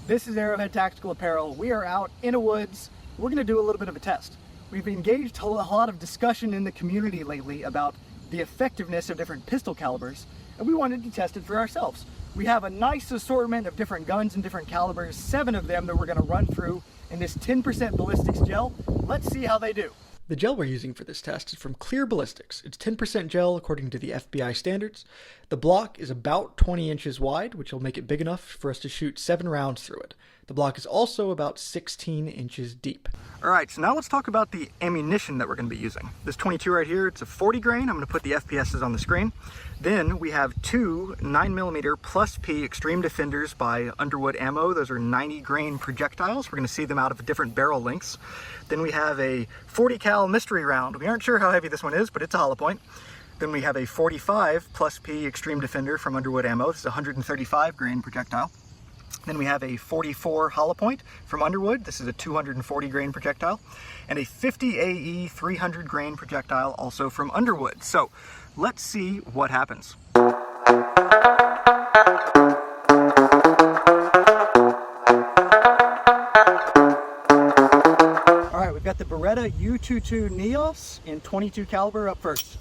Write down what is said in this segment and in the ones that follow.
This is Arrowhead Tactical Apparel. We are out in the woods. We're going to do a little bit of a test. We've engaged a lot of discussion in the community lately about the effectiveness of different pistol calibers, and we wanted to test it for ourselves. We have a nice assortment of different guns and different calibers, 7 of them that we're going to run through in this 10% ballistics gel. Let's see how they do. The gel we're using for this test is from Clear Ballistics. It's 10% gel according to the FBI standards. The block is about 20 inches wide, which will make it big enough for us to shoot 7 rounds through it. The block is also about 16 inches deep. Alright, so now let's talk about the ammunition that we're going to be using. This 22 right here, it's a 40 grain. I'm going to put the FPSs on the screen. Then we have 2 9mm plus P Extreme Defenders by Underwood Ammo. Those are 90 grain projectiles. We're going to see them out of different barrel lengths. Then we have a 40 cal mystery round. We aren't sure how heavy this one is, but it's a hollow point. Then we have a 45 plus P Extreme Defender from Underwood Ammo. This is a 135 grain projectile. Then we have a 44 hollow point from Underwood. This is a 240 grain projectile. And a 50 AE 300 grain projectile also from Underwood. So let's see what happens. All right, we've got the Beretta U22 Neos in 22 caliber up first.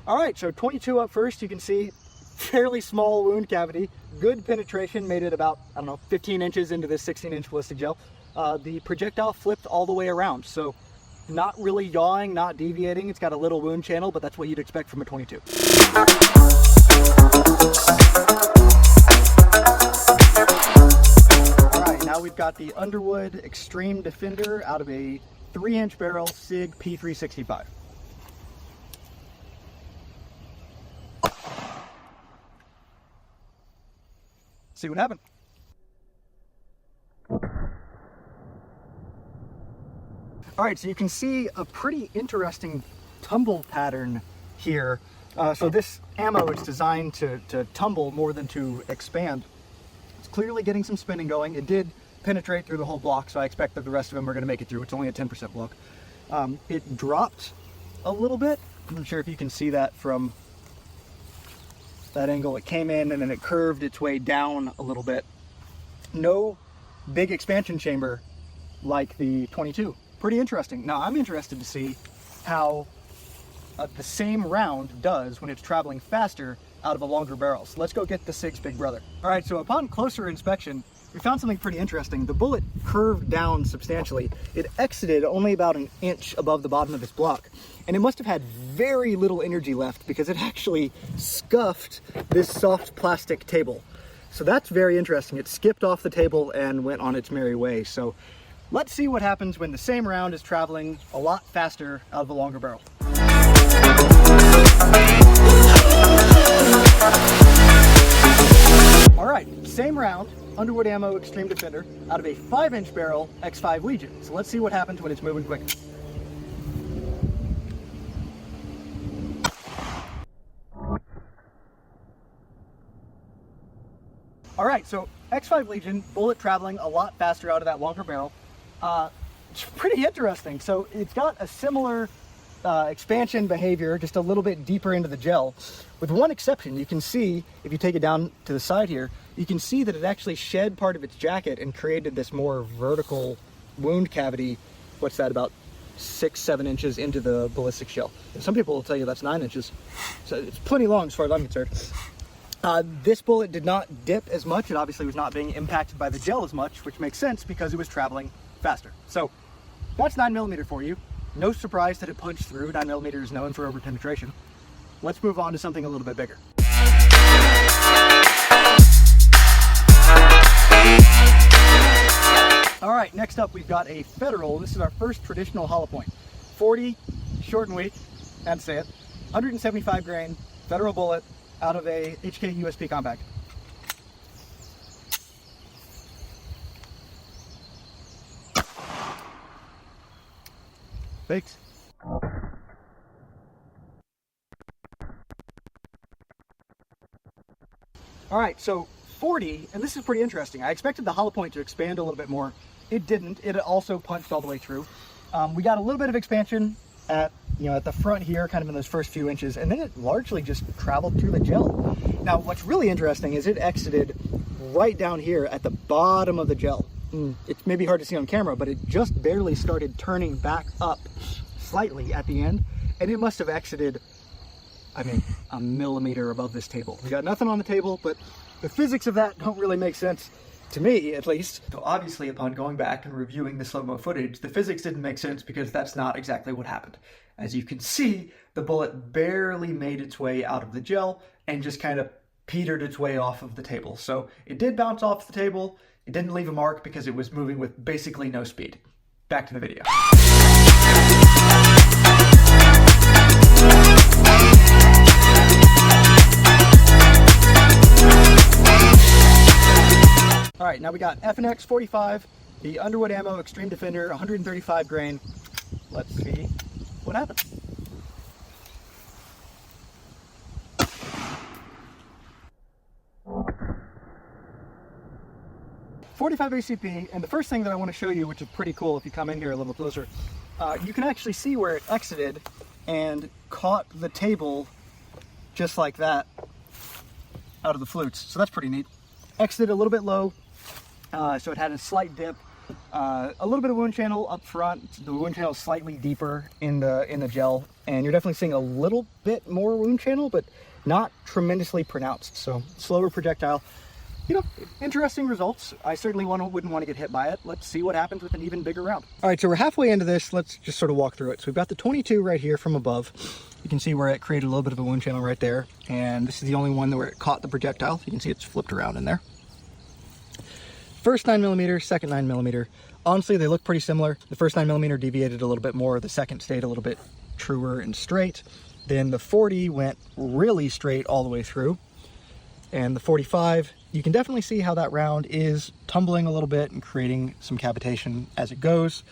All right, so 22 up first, you can see fairly small wound cavity, good penetration, made it about, 15 inches into this 16-inch ballistic gel. The projectile flipped all the way around, so not really yawing, not deviating. It's got a little wound channel, but that's what you'd expect from a 22. All right, now we've got the Underwood Extreme Defender out of a 3-inch barrel SIG P365. See what happened. All right, so you can see a pretty interesting tumble pattern here. So this ammo is designed to tumble more than to expand. It's clearly getting some spinning going. It did penetrate through the whole block, so I expect that the rest of them are going to make it through. It's only a 10% block. It dropped a little bit. I'm not sure if you can see that from that angle. It came in and then it curved its way down a little bit. No big expansion chamber like the 22. Pretty interesting. Now I'm interested to see how the same round does when it's traveling faster out of a longer barrel. So let's go get the SIG's big brother. All right, so upon closer inspection, we found something pretty interesting. The bullet curved down substantially. It exited only about an inch above the bottom of this block. And it must have had very little energy left because it actually scuffed this soft plastic table. So that's very interesting. It skipped off the table and went on its merry way. So let's see what happens when the same round is traveling a lot faster out of a longer barrel. All right, same round, Underwood Ammo Extreme Defender out of a 5-inch barrel X5 Legion. So let's see what happens when it's moving quick. All right, so X5 Legion, bullet traveling a lot faster out of that longer barrel. It's pretty interesting. So it's got a similar expansion behavior, just a little bit deeper into the gel. With one exception, you can see, if you take it down to the side here, you can see that it actually shed part of its jacket and created this more vertical wound cavity. What's that, about 6-7 inches into the ballistic shell? And some people will tell you that's 9 inches. So it's plenty long as far as I'm concerned. This bullet did not dip as much. It obviously was not being impacted by the gel as much, which makes sense because it was traveling faster. So that's 9mm for you. No surprise that it punched through. 9mm is known for over penetration. Let's move on to something a little bit bigger. All right, next up we've got a Federal. This is our first traditional hollow point. 40, short and weak, I had to say it. 175 grain Federal bullet out of a HK USP compact. Thanks. All right, so 40, and this is pretty interesting. I expected the hollow point to expand a little bit more. It didn't. It also punched all the way through. We got a little bit of expansion at, at the front here, kind of in those first few inches, and then it largely just traveled through the gel. Now, what's really interesting is it exited right down here at the bottom of the gel. It's maybe hard to see on camera, but it just barely started turning back up slightly at the end, and it must have exited, I mean, a millimeter above this table. We got nothing on the table, but the physics of that don't really make sense to me, at least. So obviously, upon going back and reviewing the slow-mo footage, the physics didn't make sense because that's not exactly what happened. As you can see, the bullet barely made its way out of the gel and just kind of petered its way off of the table. So it did bounce off the table. It didn't leave a mark because it was moving with basically no speed. Back to the video. All right, now we got FNX45, the Underwood Ammo Extreme Defender, 135 grain. Let's see what happens. .45 ACP, and the first thing that I want to show you, which is pretty cool if you come in here a little closer, you can actually see where it exited and caught the table just like that out of the flutes. So that's pretty neat. Exited a little bit low, so it had a slight dip. A little bit of wound channel up front. The wound channel is slightly deeper in the gel, and you're definitely seeing a little bit more wound channel, but not tremendously pronounced. So slower projectile. Interesting results. I certainly wouldn't want to get hit by it. Let's see what happens with an even bigger round. All right, so we're halfway into this. Let's just sort of walk through it. So we've got the 22 right here from above. You can see where it created a little bit of a wound channel right there. And this is the only one where it caught the projectile. You can see it's flipped around in there. First 9mm, second 9mm. Honestly, they look pretty similar. The first 9mm deviated a little bit more. The second stayed a little bit truer and straight. Then the 40 went really straight all the way through. And the 45, you can definitely see how that round is tumbling a little bit and creating some cavitation as it goes.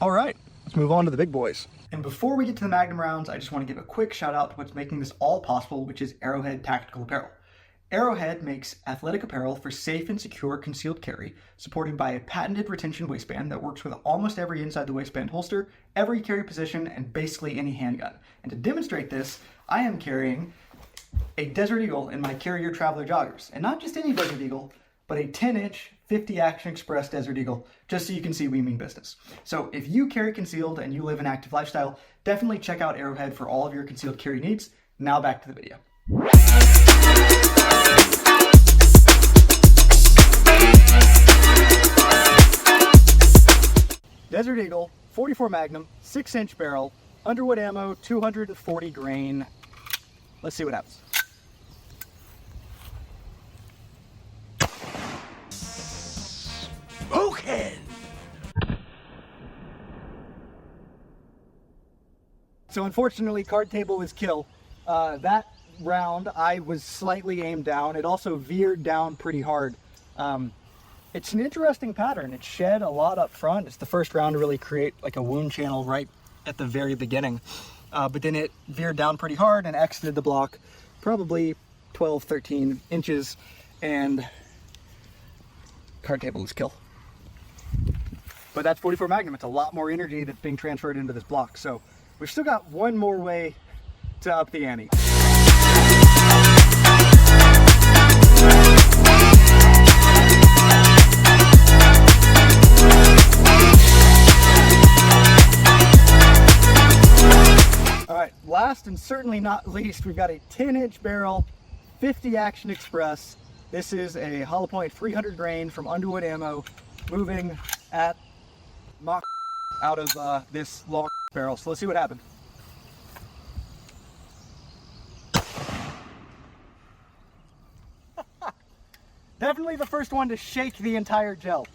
All right, let's move on to the big boys. And before we get to the Magnum rounds, I just want to give a quick shout out to what's making this all possible, which is Arrowhead Tactical Apparel. Arrowhead makes athletic apparel for safe and secure concealed carry, supported by a patented retention waistband that works with almost every inside the waistband holster, every carry position, and basically any handgun. And to demonstrate this, I am carrying a Desert Eagle in my Carrier Traveler joggers. And not just any Desert Eagle, but a 10-inch 50 Action Express Desert Eagle, just so you can see we mean business. So if you carry concealed and you live an active lifestyle, definitely check out Arrowhead for all of your concealed carry needs. Now back to the video. Desert Eagle, 44 Magnum, 6-inch barrel, Underwood ammo, 240 grain. Let's see what happens. Smoking! So unfortunately, card table was kill. That round, I was slightly aimed down. It also veered down pretty hard. It's an interesting pattern. It shed a lot up front. It's the first round to really create like a wound channel right at the very beginning. But then it veered down pretty hard and exited the block probably 12, 13 inches, and card table was kill. But that's 44 Magnum. It's a lot more energy that's being transferred into this block. So we've still got one more way to up the ante. All right, last and certainly not least, we've got a 10-inch barrel, 50 Action Express. This is a hollow point 300 grain from Underwood Ammo, moving at Mach out of this long barrel. So let's see what happens. Definitely the first one to shake the entire gel.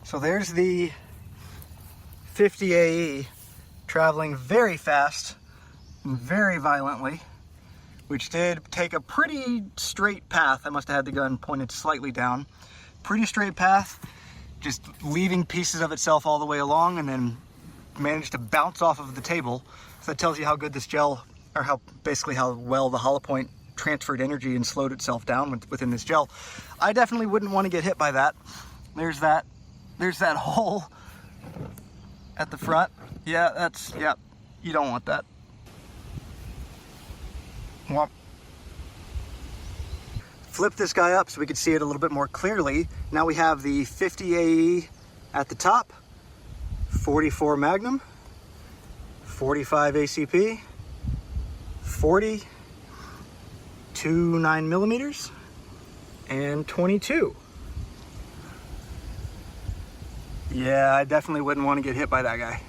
So there's the 50 AE traveling very fast, very violently, which did take a pretty straight path. I must have had the gun pointed slightly down. Pretty straight path, just leaving pieces of itself all the way along, and then managed to bounce off of the table. So that tells you how good this gel or basically how well the hollow point transferred energy and slowed itself down within this gel. I definitely wouldn't want to get hit by that. There's that hole at the front. Yeah, you don't want that. Womp. Flip this guy up so we can see it a little bit more clearly. Now we have the 50 AE at the top, 44 Magnum, 45 ACP, 40, 2 9mm, and 22. Yeah, I definitely wouldn't want to get hit by that guy.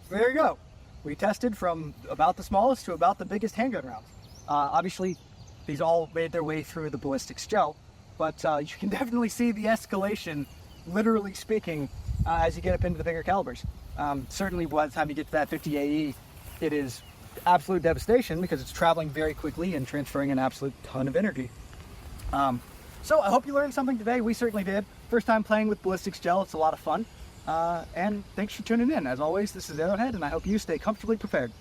There you go. We tested from about the smallest to about the biggest handgun rounds. Obviously, these all made their way through the ballistics gel, but you can definitely see the escalation, literally speaking, as you get up into the bigger calibers. Certainly by the time you get to that 50 AE, it is absolute devastation because it's traveling very quickly and transferring an absolute ton of energy. So I hope you learned something today. We certainly did. First time playing with ballistics gel. It's a lot of fun. And thanks for tuning in. As always, this is Arrowhead, and I hope you stay comfortably prepared.